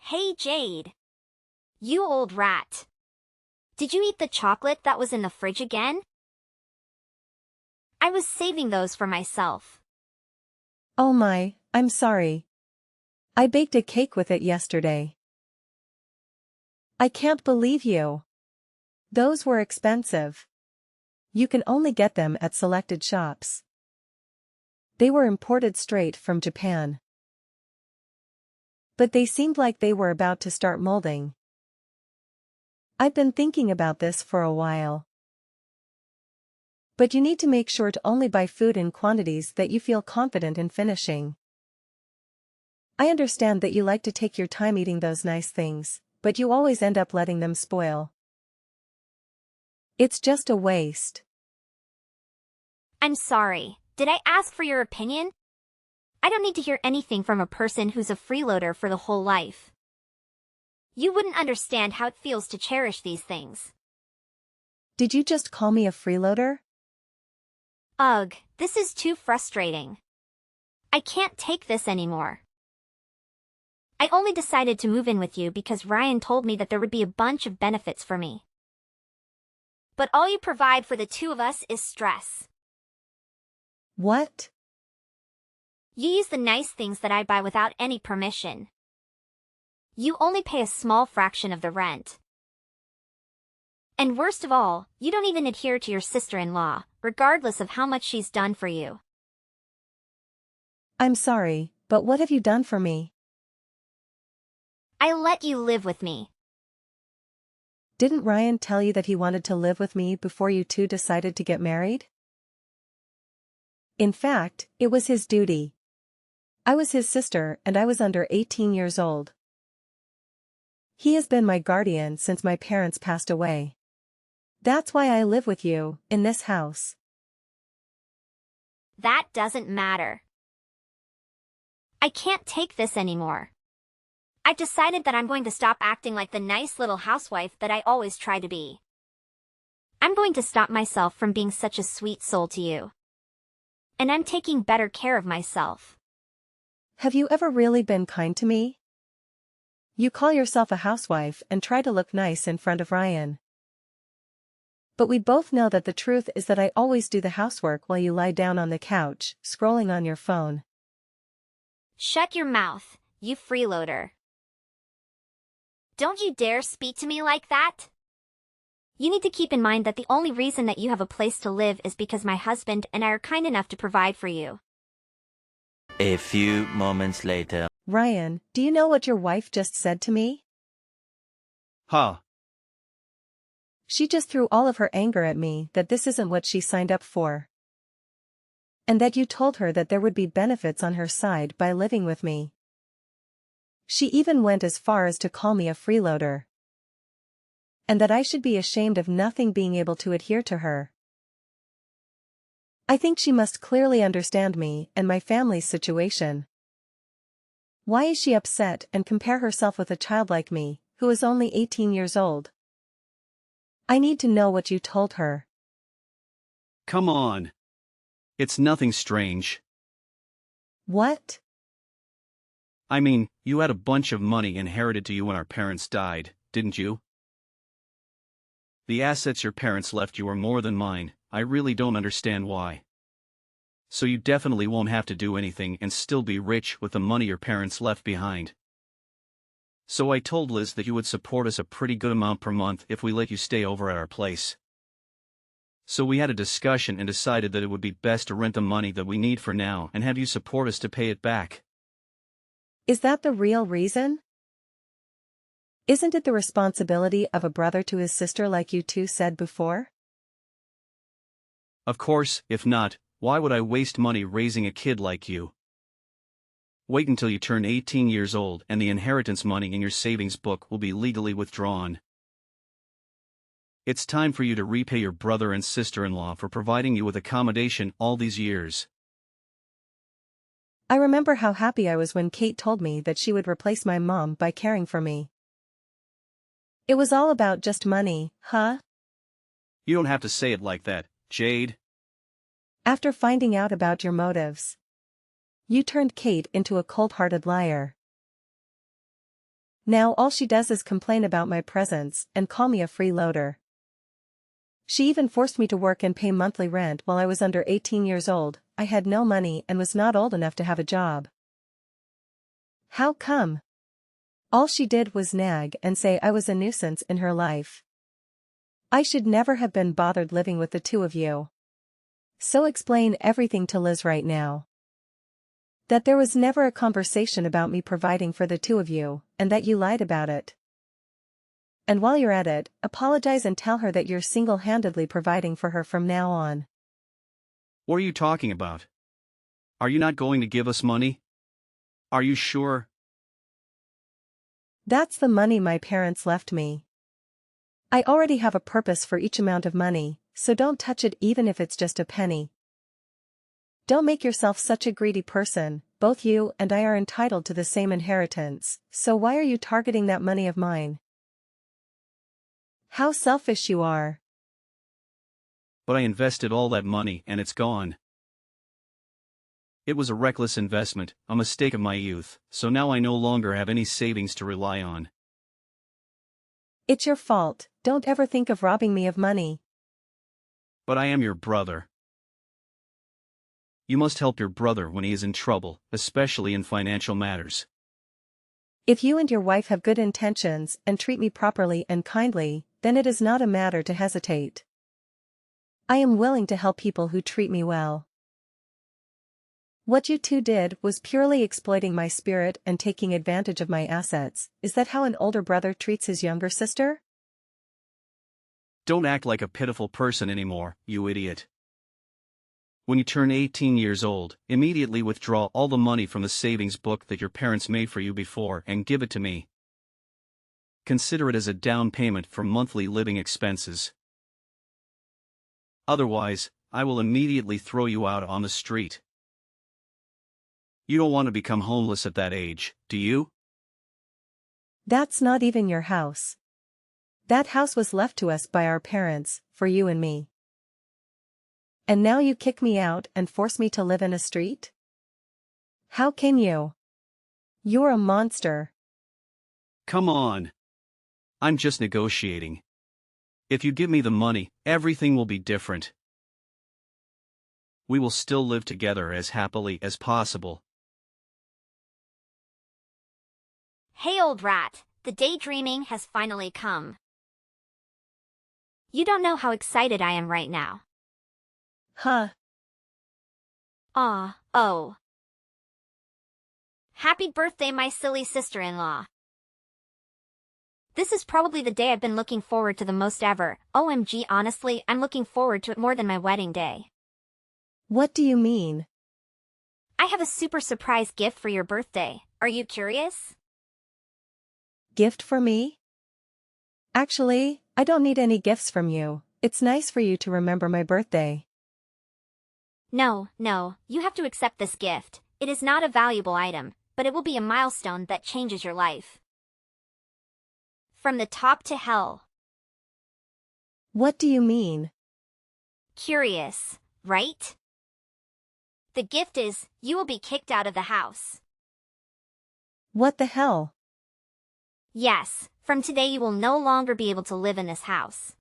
Hey Jade. You old rat. Did you eat the chocolate that was in the fridge again? I was saving those for myself. Oh my, I'm sorry. I baked a cake with it yesterday. I can't believe you. Those were expensive. You can only get them at selected shops. They were imported straight from Japan. But they seemed like they were about to start molding. I've been thinking about this for a while. But you need to make sure to only buy food in quantities that you feel confident in finishing. I understand that you like to take your time eating those nice things, but you always end up letting them spoil. It's just a waste. I'm sorry. Did I ask for your opinion? I don't need to hear anything from a person who's a freeloader for the whole life. You wouldn't understand how it feels to cherish these things. Did you just call me a freeloader? Ugh, this is too frustrating. I can't take this anymore. I only decided to move in with you because Ryan told me that there would be a bunch of benefits for me. But all you provide for the two of us is stress. What? You use the nice things that I buy without any permission. You only pay a small fraction of the rent. And worst of all, you don't even adhere to your sister-in-law, regardless of how much she's done for you. I'm sorry, but what have you done for me? I let you live with me. Didn't Ryan tell you that he wanted to live with me before you two decided to get married? In fact, it was his duty. I was his sister and I was under 18 years old. He has been my guardian since my parents passed away. That's why I live with you, in this house. That doesn't matter. I can't take this anymore. I've decided that I'm going to stop acting like the nice little housewife that I always try to be. I'm going to stop myself from being such a sweet soul to you. And I'm taking better care of myself. Have you ever really been kind to me? You call yourself a housewife and try to look nice in front of Ryan. But we both know that the truth is that I always do the housework while you lie down on the couch, scrolling on your phone. Shut your mouth, you freeloader. Don't you dare speak to me like that. You need to keep in mind that the only reason that you have a place to live is because my husband and I are kind enough to provide for you. A few moments later. Ryan, do you know what your wife just said to me? Huh. She just threw all of her anger at me that this isn't what she signed up for. And that you told her that there would be benefits on her side by living with me. She even went as far as to call me a freeloader. And that I should be ashamed of nothing being able to adhere to her. I think she must clearly understand me and my family's situation. Why is she upset and compare herself with a child like me, who is only 18 years old? I need to know what you told her. Come on. It's nothing strange. What? I mean, you had a bunch of money inherited to you when our parents died, didn't you? The assets your parents left you are more than mine. I really don't understand why. So you definitely won't have to do anything and still be rich with the money your parents left behind. So I told Liz that you would support us a pretty good amount per month if we let you stay over at our place. So we had a discussion and decided that it would be best to rent the money that we need for now and have you support us to pay it back. Is that the real reason? Isn't it the responsibility of a brother to his sister like you two said before? Of course, if not, why would I waste money raising a kid like you? Wait until you turn 18 years old and the inheritance money in your savings book will be legally withdrawn. It's time for you to repay your brother and sister-in-law for providing you with accommodation all these years. I remember how happy I was when Kate told me that she would replace my mom by caring for me. It was all about just money, huh? You don't have to say it like that, Jade. After finding out about your motives, you turned Kate into a cold-hearted liar. Now all she does is complain about my presence and call me a freeloader. She even forced me to work and pay monthly rent while I was under 18 years old. I had no money and was not old enough to have a job. How come? All she did was nag and say I was a nuisance in her life. I should never have been bothered living with the two of you. So explain everything to Liz right now. That there was never a conversation about me providing for the two of you, and that you lied about it. And while you're at it, apologize and tell her that you're single-handedly providing for her from now on. What are you talking about? Are you not going to give us money? Are you sure? That's the money my parents left me. I already have a purpose for each amount of money, so don't touch it even if it's just a penny. Don't make yourself such a greedy person. Both you and I are entitled to the same inheritance, so why are you targeting that money of mine? How selfish you are. But I invested all that money and it's gone. It was a reckless investment, a mistake of my youth, so now I no longer have any savings to rely on. It's your fault. Don't ever think of robbing me of money. But I am your brother. You must help your brother when he is in trouble, especially in financial matters. If you and your wife have good intentions and treat me properly and kindly, then it is not a matter to hesitate. I am willing to help people who treat me well. What you two did was purely exploiting my spirit and taking advantage of my assets. Is that how an older brother treats his younger sister? Don't act like a pitiful person anymore, you idiot. When you turn 18 years old, immediately withdraw all the money from the savings book that your parents made for you before and give it to me. Consider it as a down payment for monthly living expenses. Otherwise, I will immediately throw you out on the street. You don't want to become homeless at that age, do you? That's not even your house. That house was left to us by our parents, for you and me. And now you kick me out and force me to live in a street? How can you? You're a monster. Come on. I'm just negotiating. If you give me the money, everything will be different. We will still live together as happily as possible. Hey old rat, the daydreaming has finally come. You don't know how excited I am right now. Huh. Oh. Happy birthday, my silly sister-in-law. This is probably the day I've been looking forward to the most ever. OMG, honestly, I'm looking forward to it more than my wedding day. What do you mean? I have a super surprise gift for your birthday. Are you curious? Gift for me? Actually, I don't need any gifts from you. It's nice for you to remember my birthday. No, you have to accept this gift. It is not a valuable item, but it will be a milestone that changes your life. From the top to hell. What do you mean? Curious, right? The gift is, you will be kicked out of the house. What the hell? Yes, from today you will no longer be able to live in this house.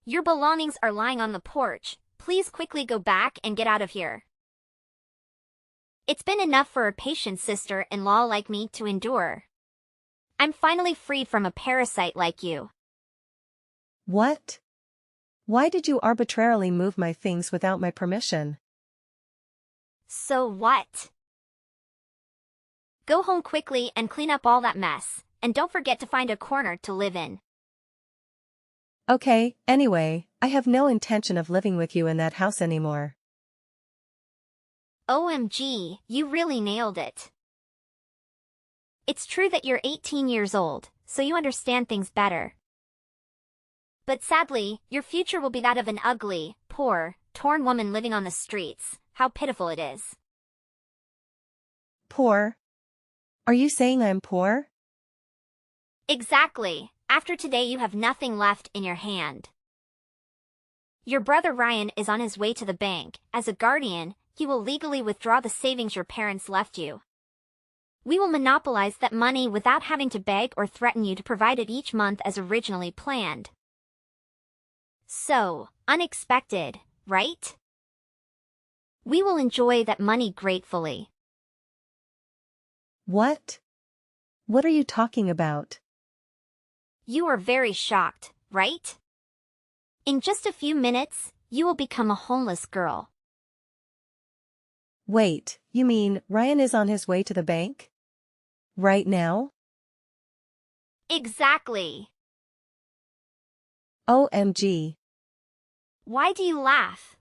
Your belongings are lying on the porch. Please quickly go back and get out of here. It's been enough for a patient sister-in-law like me to endure. I'm finally freed from a parasite like you. What? Why did you arbitrarily move my things without my permission? So what? Go home quickly and clean up all that mess, and don't forget to find a corner to live in. Okay, anyway, I have no intention of living with you in that house anymore. OMG, you really nailed it. It's true that you're 18 years old, so you understand things better. But sadly, your future will be that of an ugly, poor, torn woman living on the streets. How pitiful it is. Poor? Are you saying I'm poor? Exactly. After today you have nothing left in your hand. Your brother Ryan is on his way to the bank. As a guardian, he will legally withdraw the savings your parents left you. We will monopolize that money without having to beg or threaten you to provide it each month as originally planned. So, unexpected, right? We will enjoy that money gratefully. What? What are you talking about? You are very shocked, right? In just a few minutes, you will become a homeless girl. Wait, you mean Ryan is on his way to the bank? Right now? Exactly. OMG. Why do you laugh?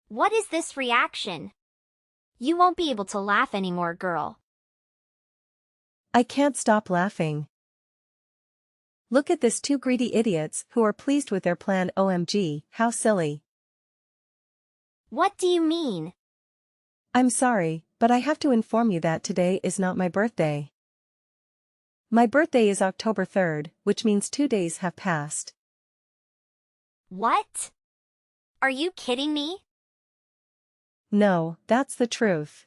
What is this reaction? You won't be able to laugh anymore, girl. I can't stop laughing. Look at this, two greedy idiots who are pleased with their plan. OMG, how silly. What do you mean? I'm sorry, but I have to inform you that today is not my birthday. My birthday is October 3rd, which means 2 days have passed. What? Are you kidding me? No, that's the truth.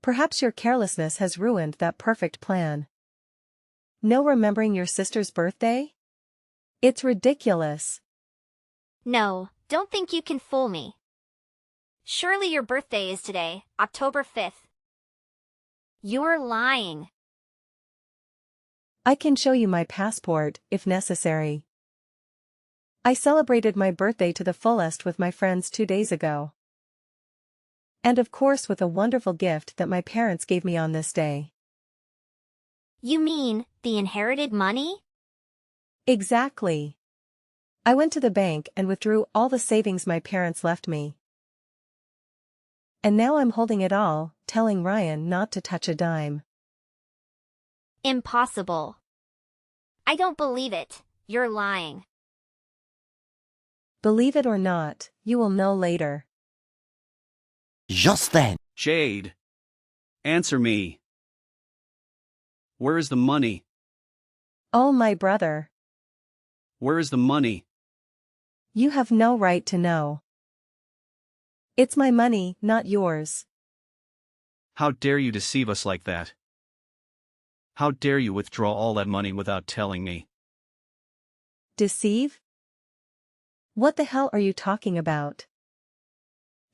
Perhaps your carelessness has ruined that perfect plan. No remembering your sister's birthday? It's ridiculous. No, don't think you can fool me. Surely your birthday is today, October 5th. You're lying. I can show you my passport, if necessary. I celebrated my birthday to the fullest with my friends 2 days ago. And of course with a wonderful gift that my parents gave me on this day. You mean, the inherited money? Exactly. I went to the bank and withdrew all the savings my parents left me. And now I'm holding it all, telling Ryan not to touch a dime. Impossible. I don't believe it, you're lying. Believe it or not, you will know later. Just then. Jade. Answer me. Where is the money? Oh, my brother. Where is the money? You have no right to know. It's my money, not yours. How dare you deceive us like that? How dare you withdraw all that money without telling me? Deceive? What the hell are you talking about?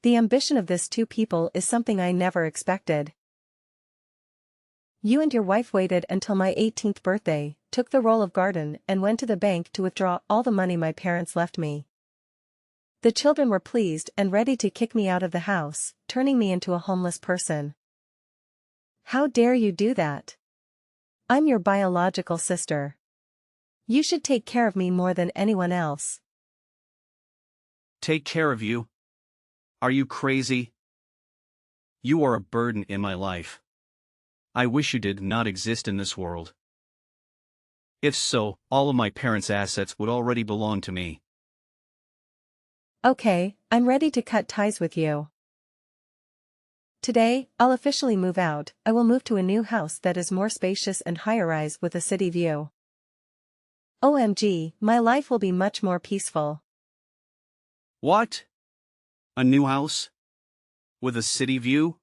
The ambition of this two people is something I never expected. You and your wife waited until my 18th birthday, took the roll of garden and went to the bank to withdraw all the money my parents left me. The children were pleased and ready to kick me out of the house, turning me into a homeless person. How dare you do that? I'm your biological sister. You should take care of me more than anyone else. Take care of you? Are you crazy? You are a burden in my life. I wish you did not exist in this world. If so, all of my parents' assets would already belong to me. Okay, I'm ready to cut ties with you. Today, I'll officially move out. I will move to a new house that is more spacious and high-rise with a city view. OMG, my life will be much more peaceful. What? A new house? With a city view?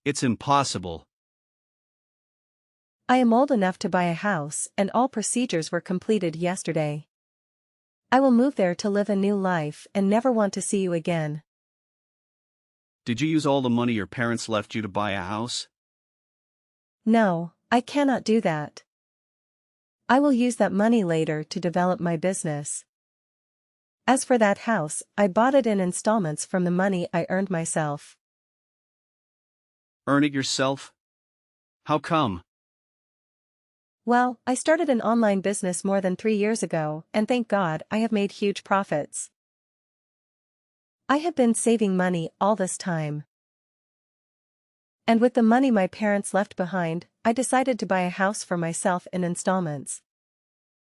It's impossible. I am old enough to buy a house and all procedures were completed yesterday. I will move there to live a new life and never want to see you again. Did you use all the money your parents left you to buy a house? No, I cannot do that. I will use that money later to develop my business. As for that house, I bought it in installments from the money I earned myself. Earn it yourself? How come? Well, I started an online business more than 3 years ago, and thank God I have made huge profits. I have been saving money all this time. And with the money my parents left behind, I decided to buy a house for myself in installments.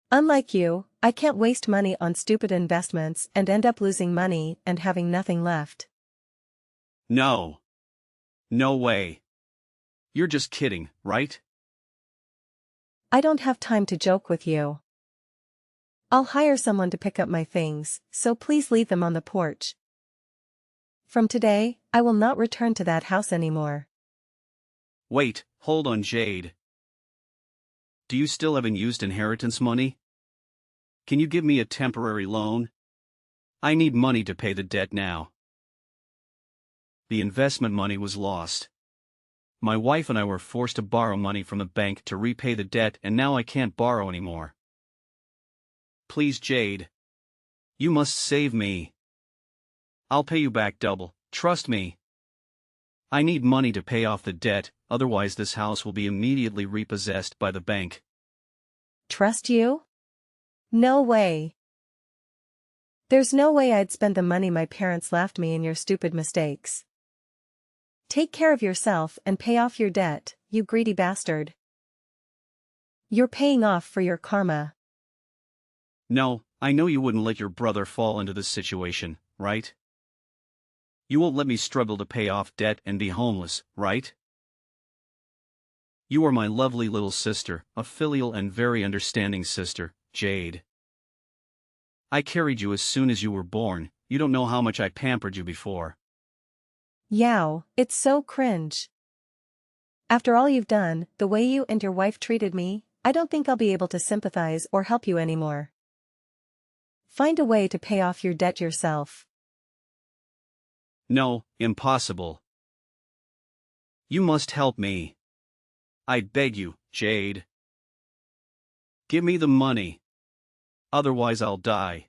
Unlike you, I can't waste money on stupid investments and end up losing money and having nothing left. No. No way. You're just kidding, right? I don't have time to joke with you. I'll hire someone to pick up my things, so please leave them on the porch. From today, I will not return to that house anymore. Wait, hold on, Jade. Do you still have unused inheritance money? Can you give me a temporary loan? I need money to pay the debt now. The investment money was lost. My wife and I were forced to borrow money from the bank to repay the debt, and now I can't borrow anymore. Please, Jade. You must save me. I'll pay you back double, trust me. I need money to pay off the debt, otherwise this house will be immediately repossessed by the bank. Trust you? No way. There's no way I'd spend the money my parents left me in your stupid mistakes. Take care of yourself and pay off your debt, you greedy bastard. You're paying off for your karma. No, I know you wouldn't let your brother fall into this situation, right? You won't let me struggle to pay off debt and be homeless, right? You are my lovely little sister, a filial and very understanding sister, Jade. I carried you as soon as you were born. You don't know how much I pampered you before. Yow, it's so cringe. After all you've done, the way you and your wife treated me, I don't think I'll be able to sympathize or help you anymore. Find a way to pay off your debt yourself. No, impossible. You must help me. I beg you, Jade. Give me the money. Otherwise I'll die.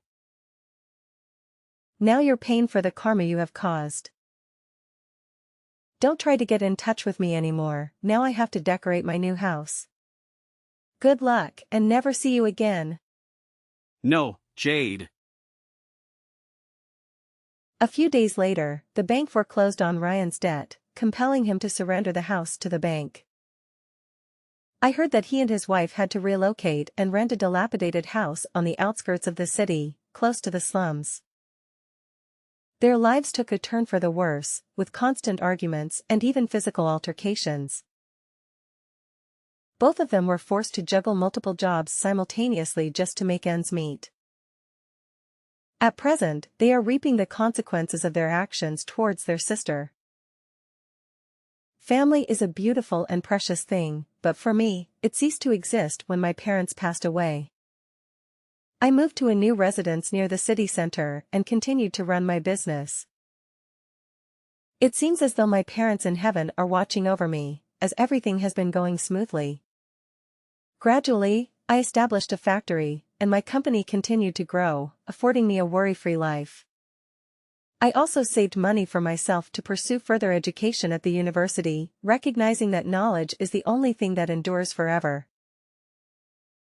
Now you're paying for the karma you have caused. Don't try to get in touch with me anymore, now I have to decorate my new house. Good luck and never see you again. No, Jade. A few days later, the bank foreclosed on Ryan's debt, compelling him to surrender the house to the bank. I heard that he and his wife had to relocate and rent a dilapidated house on the outskirts of the city, close to the slums. Their lives took a turn for the worse, with constant arguments and even physical altercations. Both of them were forced to juggle multiple jobs simultaneously just to make ends meet. At present, they are reaping the consequences of their actions towards their sister. Family is a beautiful and precious thing, but for me, it ceased to exist when my parents passed away. I moved to a new residence near the city center and continued to run my business. It seems as though my parents in heaven are watching over me, as everything has been going smoothly. Gradually, I established a factory, and my company continued to grow, affording me a worry-free life. I also saved money for myself to pursue further education at the university, recognizing that knowledge is the only thing that endures forever.